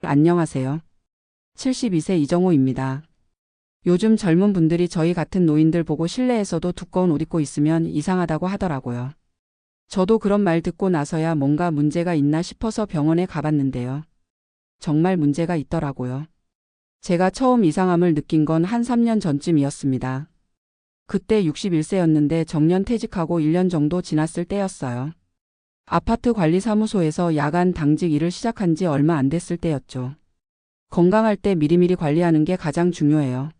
안녕하세요. 72세 이정호입니다. 요즘 젊은 분들이 저희 같은 노인들 보고 실내에서도 두꺼운 옷 입고 있으면 이상하다고 하더라고요. 저도 그런 말 듣고 나서야 뭔가 문제가 있나 싶어서 병원에 가봤는데요. 정말 문제가 있더라고요. 제가 처음 이상함을 느낀 건 한 3년 전쯤이었습니다. 그때 61세였는데 정년 퇴직하고 1년 정도 지났을 때였어요. 아파트 관리사무소에서 야간 당직 일을 시작한 지 얼마 안 됐을 때였죠. 건강할 때 미리미리 관리하는 게 가장 중요해요.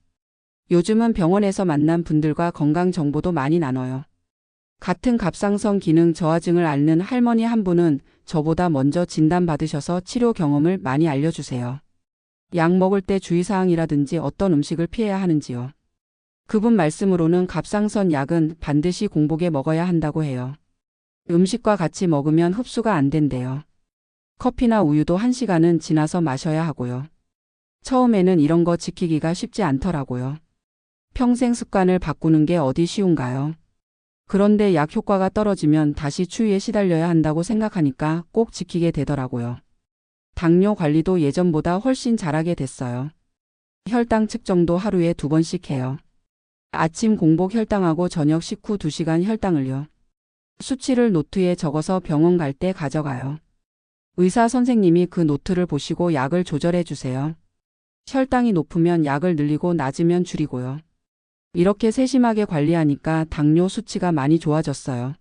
요즘은 병원에서 만난 분들과 건강 정보도 많이 나눠요. 같은 갑상선 기능 저하증을 앓는 할머니 한 분은 저보다 먼저 진단받으셔서 치료 경험을 많이 알려주세요. 약 먹을 때 주의사항이라든지 어떤 음식을 피해야 하는지요. 그분 말씀으로는 갑상선 약은 반드시 공복에 먹어야 한다고 해요. 음식과 같이 먹으면 흡수가 안 된대요. 커피나 우유도 1시간은 지나서 마셔야 하고요. 처음에는 이런 거 지키기가 쉽지 않더라고요. 평생 습관을 바꾸는 게 어디 쉬운가요? 그런데 약 효과가 떨어지면 다시 추위에 시달려야 한다고 생각하니까 꼭 지키게 되더라고요. 당뇨 관리도 예전보다 훨씬 잘하게 됐어요. 혈당 측정도 하루에 2번씩 해요. 아침 공복 혈당하고 저녁 식후 2시간 혈당을요. 수치를 노트에 적어서 병원 갈 때 가져가요. 의사 선생님이 그 노트를 보시고 약을 조절해 주세요. 혈당이 높으면 약을 늘리고 낮으면 줄이고요. 이렇게 세심하게 관리하니까 당뇨 수치가 많이 좋아졌어요.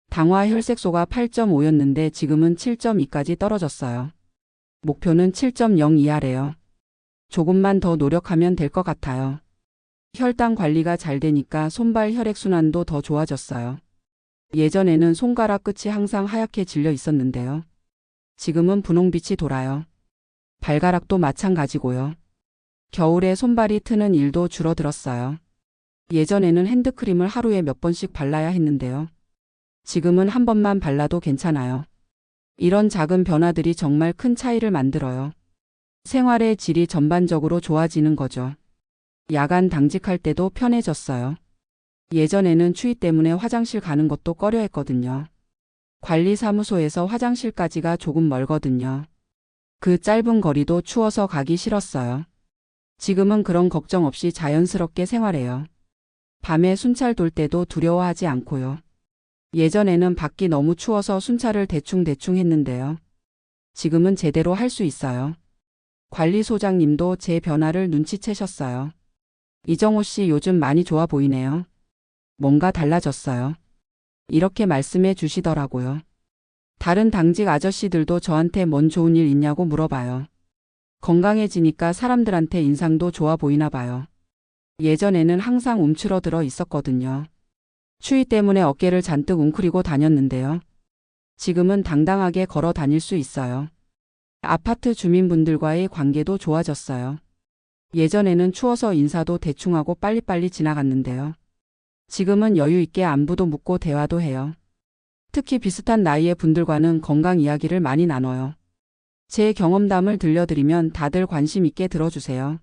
당화 혈색소가 8.5였는데 지금은 7.2까지 떨어졌어요. 목표는 7.0 이하래요. 조금만 더 노력하면 될 것 같아요. 혈당 관리가 잘 되니까 손발 혈액순환도 더 좋아졌어요. 예전에는 손가락 끝이 항상 하얗게 질려 있었는데요. 지금은 분홍빛이 돌아요. 발가락도 마찬가지고요. 겨울에 손발이 트는 일도 줄어들었어요. 예전에는 핸드크림을 하루에 몇 번씩 발라야 했는데요. 지금은 한 번만 발라도 괜찮아요. 이런 작은 변화들이 정말 큰 차이를 만들어요. 생활의 질이 전반적으로 좋아지는 거죠. 야간 당직할 때도 편해졌어요. 예전에는 추위 때문에 화장실 가는 것도 꺼려 했거든요. 관리사무소에서 화장실까지가 조금 멀거든요. 그 짧은 거리도 추워서 가기 싫었어요. 지금은 그런 걱정 없이 자연스럽게 생활해요. 밤에 순찰 돌 때도 두려워하지 않고요. 예전에는 밖이 너무 추워서 순찰을 대충 했는데요. 지금은 제대로 할 수 있어요. 관리소장님도 제 변화를 눈치채셨어요. 이정호 씨 요즘 많이 좋아 보이네요. 뭔가 달라졌어요. 이렇게 말씀해 주시더라고요. 다른 당직 아저씨들도 저한테 뭔 좋은 일 있냐고 물어봐요. 건강해지니까 사람들한테 인상도 좋아 보이나 봐요. 예전에는 항상 움츠러들어 있었거든요. 추위 때문에 어깨를 잔뜩 웅크리고 다녔는데요. 지금은 당당하게 걸어 다닐 수 있어요. 아파트 주민분들과의 관계도 좋아졌어요. 예전에는 추워서 인사도 대충하고 빨리빨리 지나갔는데요. 지금은 여유 있게 안부도 묻고 대화도 해요. 특히 비슷한 나이의 분들과는 건강 이야기를 많이 나눠요. 제 경험담을 들려드리면 다들 관심 있게 들어주세요.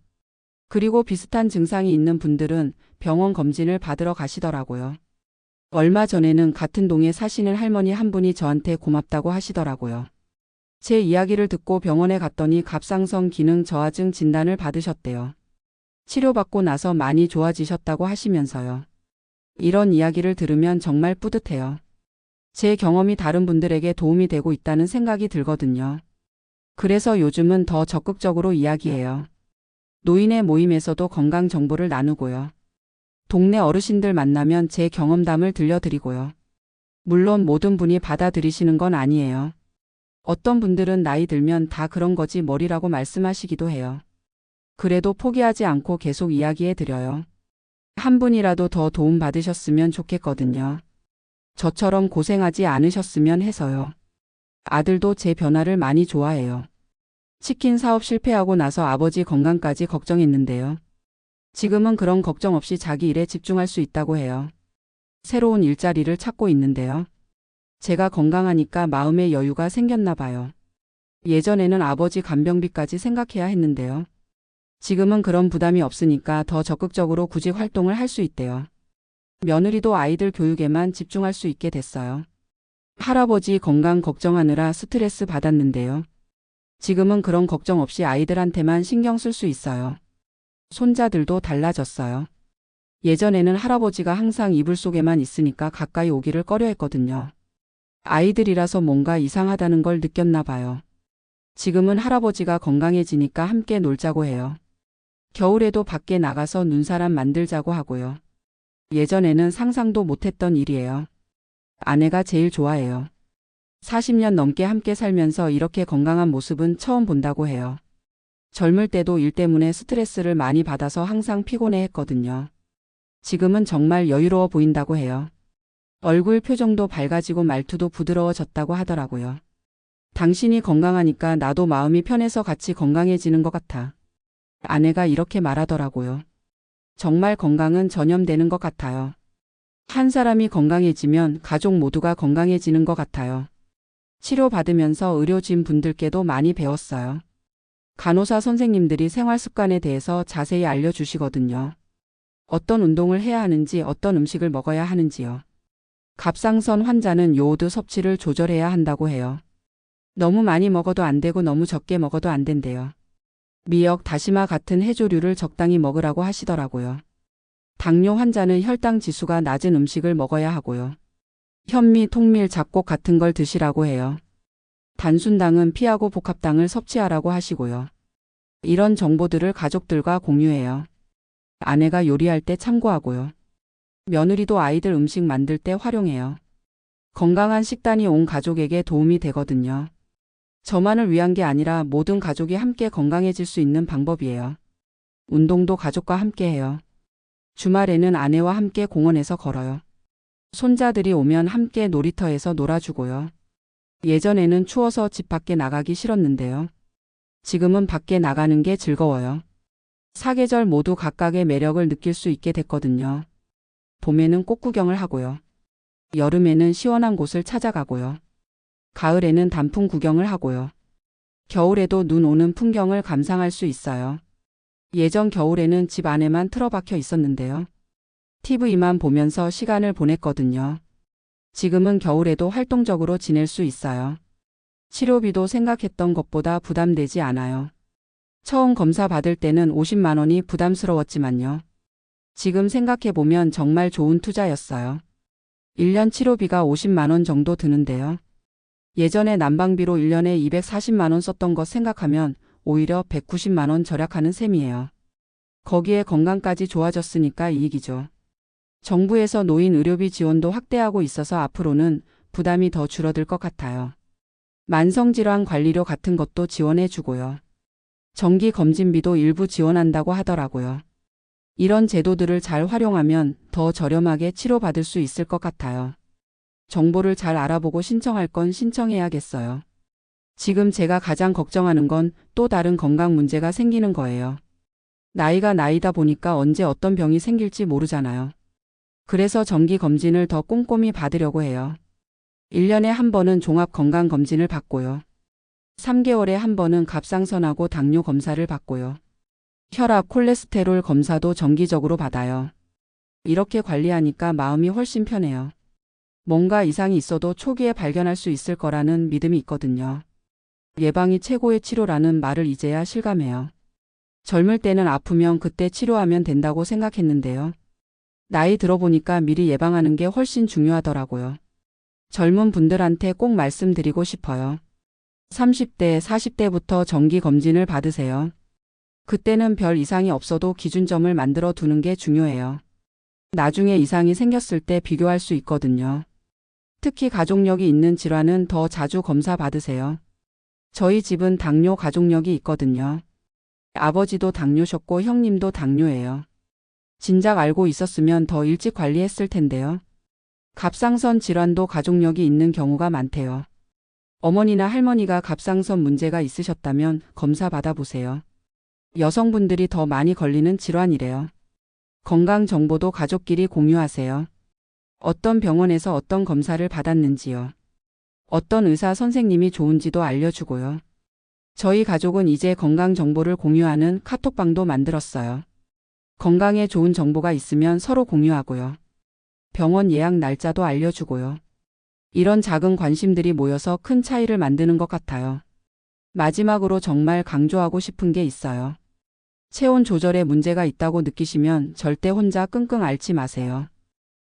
그리고 비슷한 증상이 있는 분들은 병원 검진을 받으러 가시더라고요. 얼마 전에는 같은 동에 사시는 할머니 한 분이 저한테 고맙다고 하시더라고요. 제 이야기를 듣고 병원에 갔더니 갑상선 기능 저하증 진단을 받으셨대요. 치료받고 나서 많이 좋아지셨다고 하시면서요. 이런 이야기를 들으면 정말 뿌듯해요. 제 경험이 다른 분들에게 도움이 되고 있다는 생각이 들거든요. 그래서 요즘은 더 적극적으로 이야기해요. 노인의 모임에서도 건강 정보를 나누고요. 동네 어르신들 만나면 제 경험담을 들려드리고요. 물론 모든 분이 받아들이시는 건 아니에요. 어떤 분들은 나이 들면 다 그런 거지 뭐리라고 말씀하시기도 해요. 그래도 포기하지 않고 계속 이야기해 드려요. 한 분이라도 더 도움 받으셨으면 좋겠거든요. 저처럼 고생하지 않으셨으면 해서요. 아들도 제 변화를 많이 좋아해요. 치킨 사업 실패하고 나서 아버지 건강까지 걱정했는데요. 지금은 그런 걱정 없이 자기 일에 집중할 수 있다고 해요. 새로운 일자리를 찾고 있는데요. 제가 건강하니까 마음의 여유가 생겼나 봐요. 예전에는 아버지 간병비까지 생각해야 했는데요. 지금은 그런 부담이 없으니까 더 적극적으로 구직 활동을 할 수 있대요. 며느리도 아이들 교육에만 집중할 수 있게 됐어요. 할아버지 건강 걱정하느라 스트레스 받았는데요. 지금은 그런 걱정 없이 아이들한테만 신경 쓸 수 있어요. 손자들도 달라졌어요. 예전에는 할아버지가 항상 이불 속에만 있으니까 가까이 오기를 꺼려했거든요. 아이들이라서 뭔가 이상하다는 걸 느꼈나 봐요. 지금은 할아버지가 건강해지니까 함께 놀자고 해요. 겨울에도 밖에 나가서 눈사람 만들자고 하고요. 예전에는 상상도 못했던 일이에요. 아내가 제일 좋아해요. 40년 넘게 함께 살면서 이렇게 건강한 모습은 처음 본다고 해요. 젊을 때도 일 때문에 스트레스를 많이 받아서 항상 피곤해 했거든요. 지금은 정말 여유로워 보인다고 해요. 얼굴 표정도 밝아지고 말투도 부드러워졌다고 하더라고요. 당신이 건강하니까 나도 마음이 편해서 같이 건강해지는 것 같아. 아내가 이렇게 말하더라고요. 정말 건강은 전염되는 것 같아요. 한 사람이 건강해지면 가족 모두가 건강해지는 것 같아요. 치료받으면서 의료진 분들께도 많이 배웠어요. 간호사 선생님들이 생활 습관에 대해서 자세히 알려주시거든요. 어떤 운동을 해야 하는지, 어떤 음식을 먹어야 하는지요. 갑상선 환자는 요오드 섭취를 조절해야 한다고 해요. 너무 많이 먹어도 안 되고 너무 적게 먹어도 안 된대요. 미역, 다시마 같은 해조류를 적당히 먹으라고 하시더라고요. 당뇨 환자는 혈당 지수가 낮은 음식을 먹어야 하고요. 현미, 통밀, 잡곡 같은 걸 드시라고 해요. 단순당은 피하고 복합당을 섭취하라고 하시고요. 이런 정보들을 가족들과 공유해요. 아내가 요리할 때 참고하고요. 며느리도 아이들 음식 만들 때 활용해요. 건강한 식단이 온 가족에게 도움이 되거든요. 저만을 위한 게 아니라 모든 가족이 함께 건강해질 수 있는 방법이에요. 운동도 가족과 함께 해요. 주말에는 아내와 함께 공원에서 걸어요. 손자들이 오면 함께 놀이터에서 놀아주고요. 예전에는 추워서 집 밖에 나가기 싫었는데요. 지금은 밖에 나가는 게 즐거워요. 사계절 모두 각각의 매력을 느낄 수 있게 됐거든요. 봄에는 꽃 구경을 하고요. 여름에는 시원한 곳을 찾아가고요. 가을에는 단풍 구경을 하고요. 겨울에도 눈 오는 풍경을 감상할 수 있어요. 예전 겨울에는 집 안에만 틀어박혀 있었는데요. TV만 보면서 시간을 보냈거든요. 지금은 겨울에도 활동적으로 지낼 수 있어요. 치료비도 생각했던 것보다 부담되지 않아요. 처음 검사 받을 때는 50만 원이 부담스러웠지만요. 지금 생각해보면 정말 좋은 투자였어요. 1년 치료비가 50만 원 정도 드는데요. 예전에 난방비로 1년에 240만 원 썼던 것 생각하면 오히려 190만 원 절약하는 셈이에요. 거기에 건강까지 좋아졌으니까 이익이죠. 정부에서 노인 의료비 지원도 확대하고 있어서 앞으로는 부담이 더 줄어들 것 같아요. 만성질환 관리료 같은 것도 지원해 주고요. 정기 검진비도 일부 지원한다고 하더라고요. 이런 제도들을 잘 활용하면 더 저렴하게 치료받을 수 있을 것 같아요. 정보를 잘 알아보고 신청할 건 신청해야겠어요. 지금 제가 가장 걱정하는 건 또 다른 건강 문제가 생기는 거예요. 나이가 나이다 보니까 언제 어떤 병이 생길지 모르잖아요. 그래서 정기 검진을 더 꼼꼼히 받으려고 해요. 1년에 한 번은 종합건강검진을 받고요. 3개월에 한 번은 갑상선하고 당뇨 검사를 받고요. 혈압, 콜레스테롤 검사도 정기적으로 받아요. 이렇게 관리하니까 마음이 훨씬 편해요. 뭔가 이상이 있어도 초기에 발견할 수 있을 거라는 믿음이 있거든요. 예방이 최고의 치료라는 말을 이제야 실감해요. 젊을 때는 아프면 그때 치료하면 된다고 생각했는데요. 나이 들어보니까 미리 예방하는 게 훨씬 중요하더라고요. 젊은 분들한테 꼭 말씀드리고 싶어요. 30대, 40대부터 정기 검진을 받으세요. 그때는 별 이상이 없어도 기준점을 만들어 두는 게 중요해요. 나중에 이상이 생겼을 때 비교할 수 있거든요. 특히 가족력이 있는 질환은 더 자주 검사 받으세요. 저희 집은 당뇨 가족력이 있거든요. 아버지도 당뇨셨고 형님도 당뇨예요. 진작 알고 있었으면 더 일찍 관리했을 텐데요. 갑상선 질환도 가족력이 있는 경우가 많대요. 어머니나 할머니가 갑상선 문제가 있으셨다면 검사 받아보세요. 여성분들이 더 많이 걸리는 질환이래요. 건강 정보도 가족끼리 공유하세요. 어떤 병원에서 어떤 검사를 받았는지요. 어떤 의사 선생님이 좋은지도 알려주고요. 저희 가족은 이제 건강 정보를 공유하는 카톡방도 만들었어요. 건강에 좋은 정보가 있으면 서로 공유하고요. 병원 예약 날짜도 알려주고요. 이런 작은 관심들이 모여서 큰 차이를 만드는 것 같아요. 마지막으로 정말 강조하고 싶은 게 있어요. 체온 조절에 문제가 있다고 느끼시면 절대 혼자 끙끙 앓지 마세요.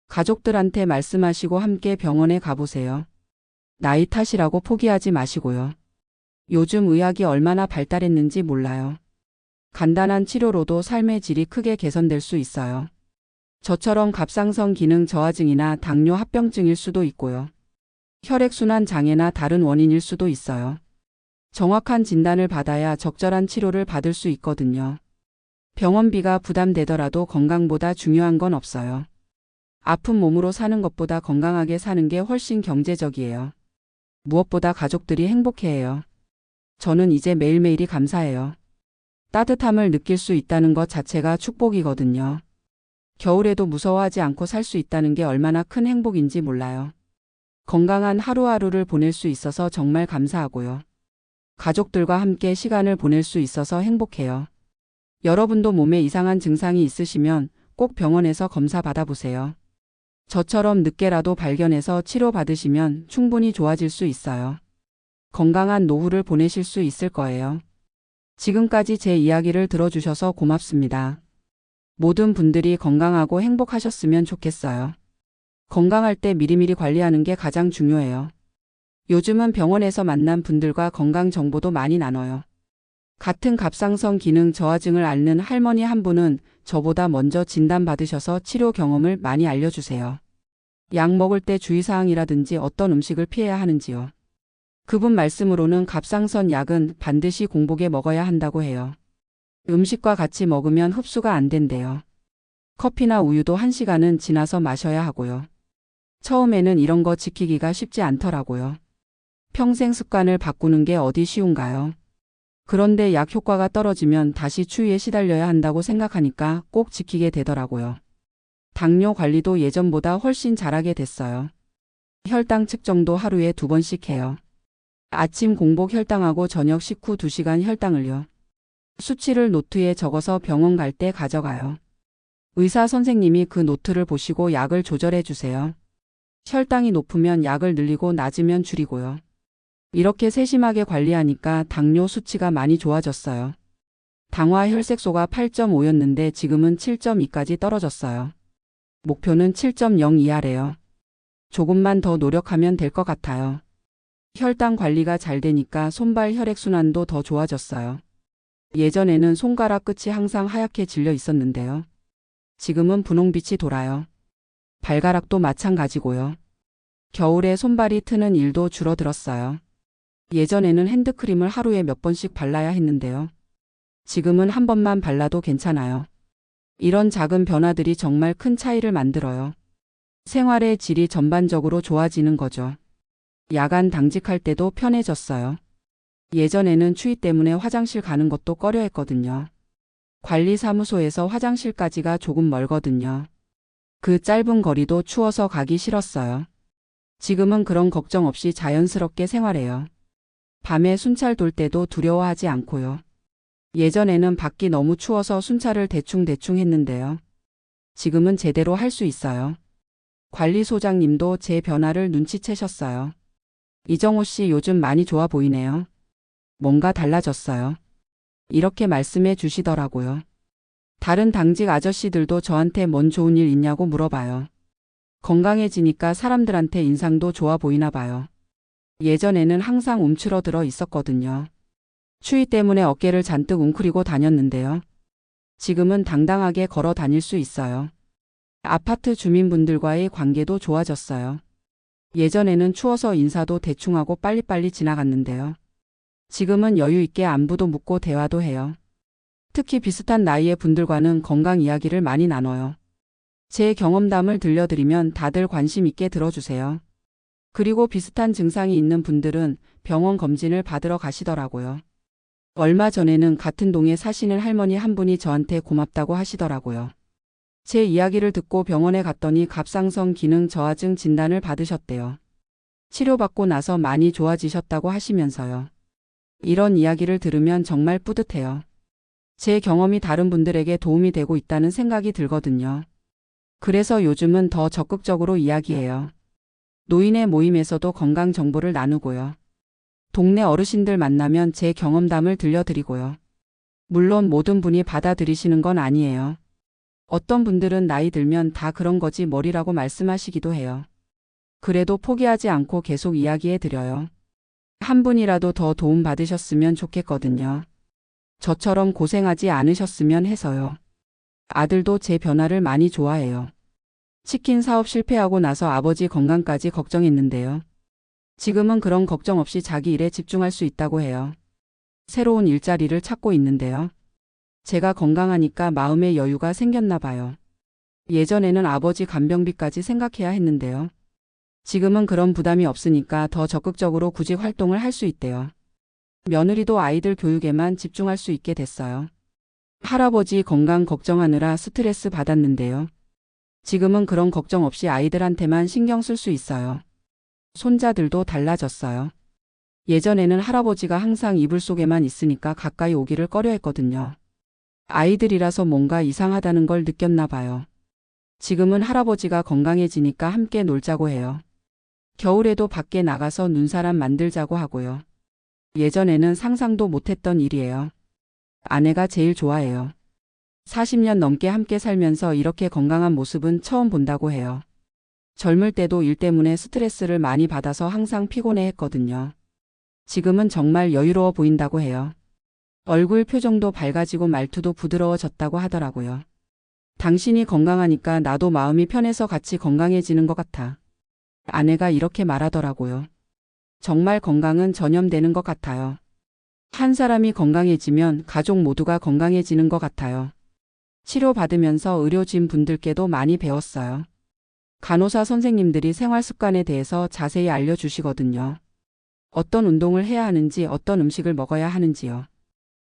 가족들한테 말씀하시고 함께 병원에 가보세요. 나이 탓이라고 포기하지 마시고요. 요즘 의학이 얼마나 발달했는지 몰라요. 간단한 치료로도 삶의 질이 크게 개선될 수 있어요. 저처럼 갑상선 기능 저하증이나 당뇨 합병증일 수도 있고요. 혈액순환 장애나 다른 원인일 수도 있어요. 정확한 진단을 받아야 적절한 치료를 받을 수 있거든요. 병원비가 부담되더라도 건강보다 중요한 건 없어요. 아픈 몸으로 사는 것보다 건강하게 사는 게 훨씬 경제적이에요. 무엇보다 가족들이 행복해해요. 저는 이제 매일매일이 감사해요. 따뜻함을 느낄 수 있다는 것 자체가 축복이거든요. 겨울에도 무서워하지 않고 살 수 있다는 게 얼마나 큰 행복인지 몰라요. 건강한 하루하루를 보낼 수 있어서 정말 감사하고요. 가족들과 함께 시간을 보낼 수 있어서 행복해요. 여러분도 몸에 이상한 증상이 있으시면 꼭 병원에서 검사 받아보세요. 저처럼 늦게라도 발견해서 치료받으시면 충분히 좋아질 수 있어요. 건강한 노후를 보내실 수 있을 거예요. 지금까지 제 이야기를 들어주셔서 고맙습니다. 모든 분들이 건강하고 행복하셨으면 좋겠어요. 건강할 때 미리미리 관리하는 게 가장 중요해요. 요즘은 병원에서 만난 분들과 건강 정보도 많이 나눠요. 같은 갑상선 기능 저하증을 앓는 할머니 한 분은 저보다 먼저 진단받으셔서 치료 경험을 많이 알려주세요. 약 먹을 때 주의사항이라든지 어떤 음식을 피해야 하는지요. 그분 말씀으로는 갑상선 약은 반드시 공복에 먹어야 한다고 해요. 음식과 같이 먹으면 흡수가 안 된대요. 커피나 우유도 1시간은 지나서 마셔야 하고요. 처음에는 이런 거 지키기가 쉽지 않더라고요. 평생 습관을 바꾸는 게 어디 쉬운가요? 그런데 약 효과가 떨어지면 다시 추위에 시달려야 한다고 생각하니까 꼭 지키게 되더라고요. 당뇨 관리도 예전보다 훨씬 잘하게 됐어요. 혈당 측정도 하루에 2번씩 해요. 아침 공복 혈당하고 저녁 식후 2시간 혈당을요. 수치를 노트에 적어서 병원 갈 때 가져가요. 의사 선생님이 그 노트를 보시고 약을 조절해 주세요. 혈당이 높으면 약을 늘리고 낮으면 줄이고요. 이렇게 세심하게 관리하니까 당뇨 수치가 많이 좋아졌어요. 당화 혈색소가 8.5였는데 지금은 7.2까지 떨어졌어요. 목표는 7.0 이하래요. 조금만 더 노력하면 될 것 같아요. 혈당 관리가 잘 되니까 손발 혈액순환도 더 좋아졌어요. 예전에는 손가락 끝이 항상 하얗게 질려 있었는데요. 지금은 분홍빛이 돌아요. 발가락도 마찬가지고요. 겨울에 손발이 트는 일도 줄어들었어요. 예전에는 핸드크림을 하루에 몇 번씩 발라야 했는데요. 지금은 한 번만 발라도 괜찮아요. 이런 작은 변화들이 정말 큰 차이를 만들어요. 생활의 질이 전반적으로 좋아지는 거죠. 야간 당직할 때도 편해졌어요. 예전에는 추위 때문에 화장실 가는 것도 꺼려 했거든요. 관리사무소에서 화장실까지가 조금 멀거든요. 그 짧은 거리도 추워서 가기 싫었어요. 지금은 그런 걱정 없이 자연스럽게 생활해요. 밤에 순찰 돌 때도 두려워하지 않고요. 예전에는 밖이 너무 추워서 순찰을 대충 했는데요. 지금은 제대로 할 수 있어요. 관리소장님도 제 변화를 눈치채셨어요. 이정호 씨 요즘 많이 좋아 보이네요. 뭔가 달라졌어요. 이렇게 말씀해 주시더라고요. 다른 당직 아저씨들도 저한테 뭔 좋은 일 있냐고 물어봐요. 건강해지니까 사람들한테 인상도 좋아 보이나 봐요. 예전에는 항상 움츠러들어 있었거든요. 추위 때문에 어깨를 잔뜩 웅크리고 다녔는데요. 지금은 당당하게 걸어 다닐 수 있어요. 아파트 주민분들과의 관계도 좋아졌어요. 예전에는 추워서 인사도 대충하고 빨리빨리 지나갔는데요. 지금은 여유 있게 안부도 묻고 대화도 해요. 특히 비슷한 나이의 분들과는 건강 이야기를 많이 나눠요. 제 경험담을 들려드리면 다들 관심 있게 들어주세요. 그리고 비슷한 증상이 있는 분들은 병원 검진을 받으러 가시더라고요. 얼마 전에는 같은 동에 사시는 할머니 한 분이 저한테 고맙다고 하시더라고요. 제 이야기를 듣고 병원에 갔더니 갑상선 기능 저하증 진단을 받으셨대요. 치료받고 나서 많이 좋아지셨다고 하시면서요. 이런 이야기를 들으면 정말 뿌듯해요. 제 경험이 다른 분들에게 도움이 되고 있다는 생각이 들거든요. 그래서 요즘은 더 적극적으로 이야기해요. 노인의 모임에서도 건강 정보를 나누고요. 동네 어르신들 만나면 제 경험담을 들려드리고요. 물론 모든 분이 받아들이시는 건 아니에요. 어떤 분들은 나이 들면 다 그런 거지 뭐리라고 말씀하시기도 해요. 그래도 포기하지 않고 계속 이야기해 드려요. 한 분이라도 더 도움 받으셨으면 좋겠거든요. 저처럼 고생하지 않으셨으면 해서요. 아들도 제 변화를 많이 좋아해요. 치킨 사업 실패하고 나서 아버지 건강까지 걱정했는데요. 지금은 그런 걱정 없이 자기 일에 집중할 수 있다고 해요. 새로운 일자리를 찾고 있는데요. 제가 건강하니까 마음의 여유가 생겼나 봐요. 예전에는 아버지 간병비까지 생각해야 했는데요. 지금은 그런 부담이 없으니까 더 적극적으로 구직 활동을 할 수 있대요. 며느리도 아이들 교육에만 집중할 수 있게 됐어요. 할아버지 건강 걱정하느라 스트레스 받았는데요. 지금은 그런 걱정 없이 아이들한테만 신경 쓸 수 있어요. 손자들도 달라졌어요. 예전에는 할아버지가 항상 이불 속에만 있으니까 가까이 오기를 꺼려했거든요. 아이들이라서 뭔가 이상하다는 걸 느꼈나 봐요. 지금은 할아버지가 건강해지니까 함께 놀자고 해요. 겨울에도 밖에 나가서 눈사람 만들자고 하고요. 예전에는 상상도 못했던 일이에요. 아내가 제일 좋아해요. 40년 넘게 함께 살면서 이렇게 건강한 모습은 처음 본다고 해요. 젊을 때도 일 때문에 스트레스를 많이 받아서 항상 피곤해 했거든요. 지금은 정말 여유로워 보인다고 해요. 얼굴 표정도 밝아지고 말투도 부드러워졌다고 하더라고요. 당신이 건강하니까 나도 마음이 편해서 같이 건강해지는 것 같아. 아내가 이렇게 말하더라고요. 정말 건강은 전염되는 것 같아요. 한 사람이 건강해지면 가족 모두가 건강해지는 것 같아요. 치료받으면서 의료진 분들께도 많이 배웠어요. 간호사 선생님들이 생활 습관에 대해서 자세히 알려주시거든요. 어떤 운동을 해야 하는지, 어떤 음식을 먹어야 하는지요.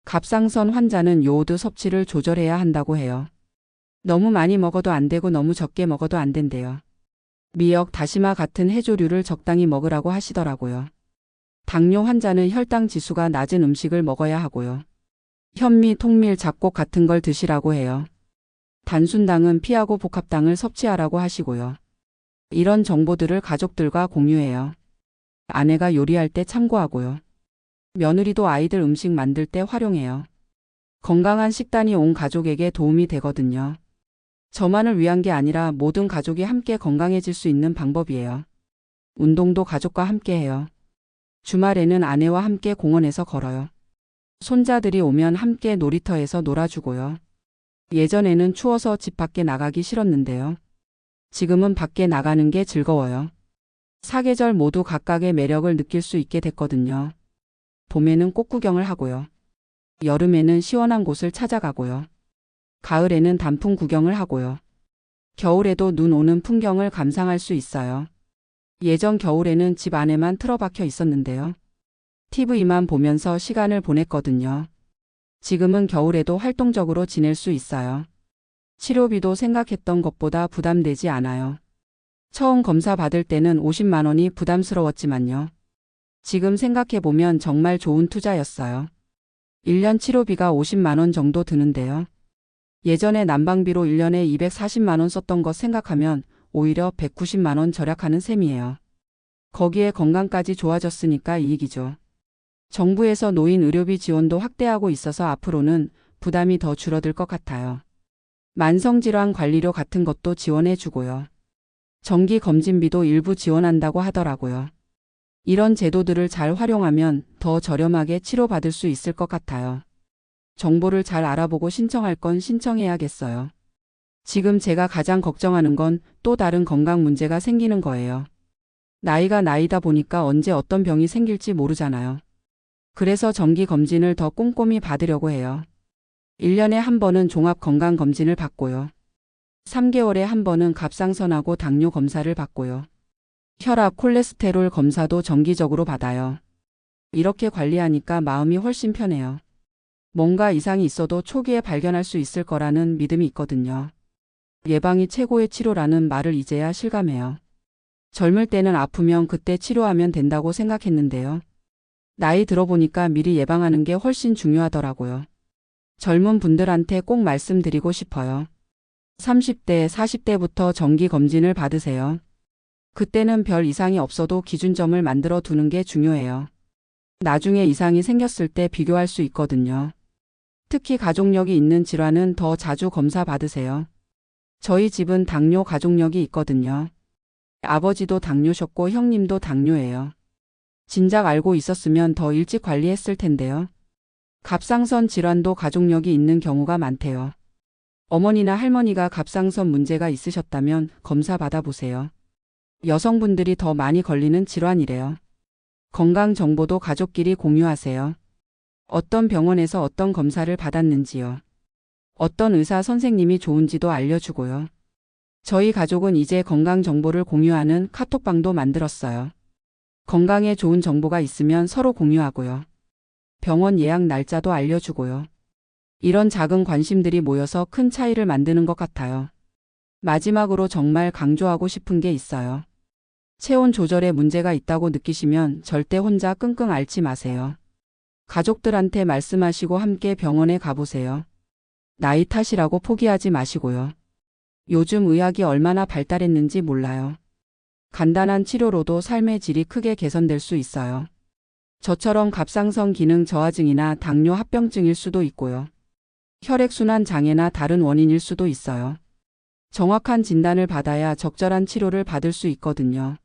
갑상선 환자는 요오드 섭취를 조절해야 한다고 해요. 너무 많이 먹어도 안 되고 너무 적게 먹어도 안 된대요. 미역, 다시마 같은 해조류를 적당히 먹으라고 하시더라고요. 당뇨 환자는 혈당 지수가 낮은 음식을 먹어야 하고요. 현미, 통밀, 잡곡 같은 걸 드시라고 해요. 단순당은 피하고 복합당을 섭취하라고 하시고요. 이런 정보들을 가족들과 공유해요. 아내가 요리할 때 참고하고요. 며느리도 아이들 음식 만들 때 활용해요. 건강한 식단이 온 가족에게 도움이 되거든요. 저만을 위한 게 아니라 모든 가족이 함께 건강해질 수 있는 방법이에요. 운동도 가족과 함께 해요. 주말에는 아내와 함께 공원에서 걸어요. 손자들이 오면 함께 놀이터에서 놀아주고요. 예전에는 추워서 집 밖에 나가기 싫었는데요. 지금은 밖에 나가는 게 즐거워요. 사계절 모두 각각의 매력을 느낄 수 있게 됐거든요. 봄에는 꽃 구경을 하고요. 여름에는 시원한 곳을 찾아가고요. 가을에는 단풍 구경을 하고요. 겨울에도 눈 오는 풍경을 감상할 수 있어요. 예전 겨울에는 집 안에만 틀어박혀 있었는데요. TV만 보면서 시간을 보냈거든요. 지금은 겨울에도 활동적으로 지낼 수 있어요. 치료비도 생각했던 것보다 부담되지 않아요. 처음 검사 받을 때는 50만 원이 부담스러웠지만요. 지금 생각해보면 정말 좋은 투자였어요. 1년 치료비가 50만 원 정도 드는데요. 예전에 난방비로 1년에 240만 원 썼던 것 생각하면 오히려 190만 원 절약하는 셈이에요. 거기에 건강까지 좋아졌으니까 이익이죠. 정부에서 노인 의료비 지원도 확대하고 있어서 앞으로는 부담이 더 줄어들 것 같아요. 만성질환 관리료 같은 것도 지원해 주고요. 정기 검진비도 일부 지원한다고 하더라고요. 이런 제도들을 잘 활용하면 더 저렴하게 치료받을 수 있을 것 같아요. 정보를 잘 알아보고 신청할 건 신청해야겠어요. 지금 제가 가장 걱정하는 건 또 다른 건강 문제가 생기는 거예요. 나이가 나이다 보니까 언제 어떤 병이 생길지 모르잖아요. 그래서 정기 검진을 더 꼼꼼히 받으려고 해요. 1년에 한 번은 종합 건강 검진을 받고요. 3개월에 한 번은 갑상선하고 당뇨 검사를 받고요. 혈압, 콜레스테롤 검사도 정기적으로 받아요. 이렇게 관리하니까 마음이 훨씬 편해요. 뭔가 이상이 있어도 초기에 발견할 수 있을 거라는 믿음이 있거든요. 예방이 최고의 치료라는 말을 이제야 실감해요. 젊을 때는 아프면 그때 치료하면 된다고 생각했는데요. 나이 들어보니까 미리 예방하는 게 훨씬 중요하더라고요. 젊은 분들한테 꼭 말씀드리고 싶어요. 30대, 40대부터 정기 검진을 받으세요. 그때는 별 이상이 없어도 기준점을 만들어 두는 게 중요해요. 나중에 이상이 생겼을 때 비교할 수 있거든요. 특히 가족력이 있는 질환은 더 자주 검사 받으세요. 저희 집은 당뇨 가족력이 있거든요. 아버지도 당뇨셨고 형님도 당뇨예요. 진작 알고 있었으면 더 일찍 관리했을 텐데요. 갑상선 질환도 가족력이 있는 경우가 많대요. 어머니나 할머니가 갑상선 문제가 있으셨다면 검사 받아보세요. 여성분들이 더 많이 걸리는 질환이래요. 건강 정보도 가족끼리 공유하세요. 어떤 병원에서 어떤 검사를 받았는지요. 어떤 의사 선생님이 좋은지도 알려주고요. 저희 가족은 이제 건강 정보를 공유하는 카톡방도 만들었어요. 건강에 좋은 정보가 있으면 서로 공유하고요. 병원 예약 날짜도 알려주고요. 이런 작은 관심들이 모여서 큰 차이를 만드는 것 같아요. 마지막으로 정말 강조하고 싶은 게 있어요. 체온 조절에 문제가 있다고 느끼시면 절대 혼자 끙끙 앓지 마세요. 가족들한테 말씀하시고 함께 병원에 가보세요. 나이 탓이라고 포기하지 마시고요. 요즘 의학이 얼마나 발달했는지 몰라요. 간단한 치료로도 삶의 질이 크게 개선될 수 있어요. 저처럼 갑상선 기능 저하증이나 당뇨 합병증일 수도 있고요. 혈액순환 장애나 다른 원인일 수도 있어요. 정확한 진단을 받아야 적절한 치료를 받을 수 있거든요.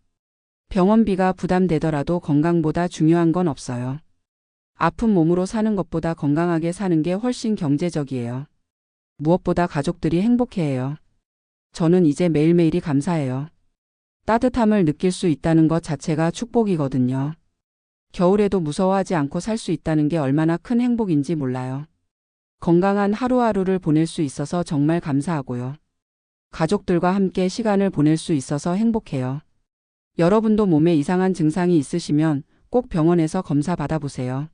병원비가 부담되더라도 건강보다 중요한 건 없어요. 아픈 몸으로 사는 것보다 건강하게 사는 게 훨씬 경제적이에요. 무엇보다 가족들이 행복해해요. 저는 이제 매일매일이 감사해요. 따뜻함을 느낄 수 있다는 것 자체가 축복이거든요. 겨울에도 무서워하지 않고 살 수 있다는 게 얼마나 큰 행복인지 몰라요. 건강한 하루하루를 보낼 수 있어서 정말 감사하고요. 가족들과 함께 시간을 보낼 수 있어서 행복해요. 여러분도 몸에 이상한 증상이 있으시면 꼭 병원에서 검사 받아보세요.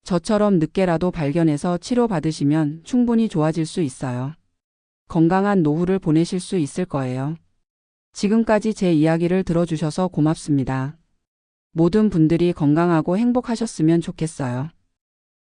저처럼 늦게라도 발견해서 치료받으시면 충분히 좋아질 수 있어요. 건강한 노후를 보내실 수 있을 거예요. 지금까지 제 이야기를 들어주셔서 고맙습니다. 모든 분들이 건강하고 행복하셨으면 좋겠어요.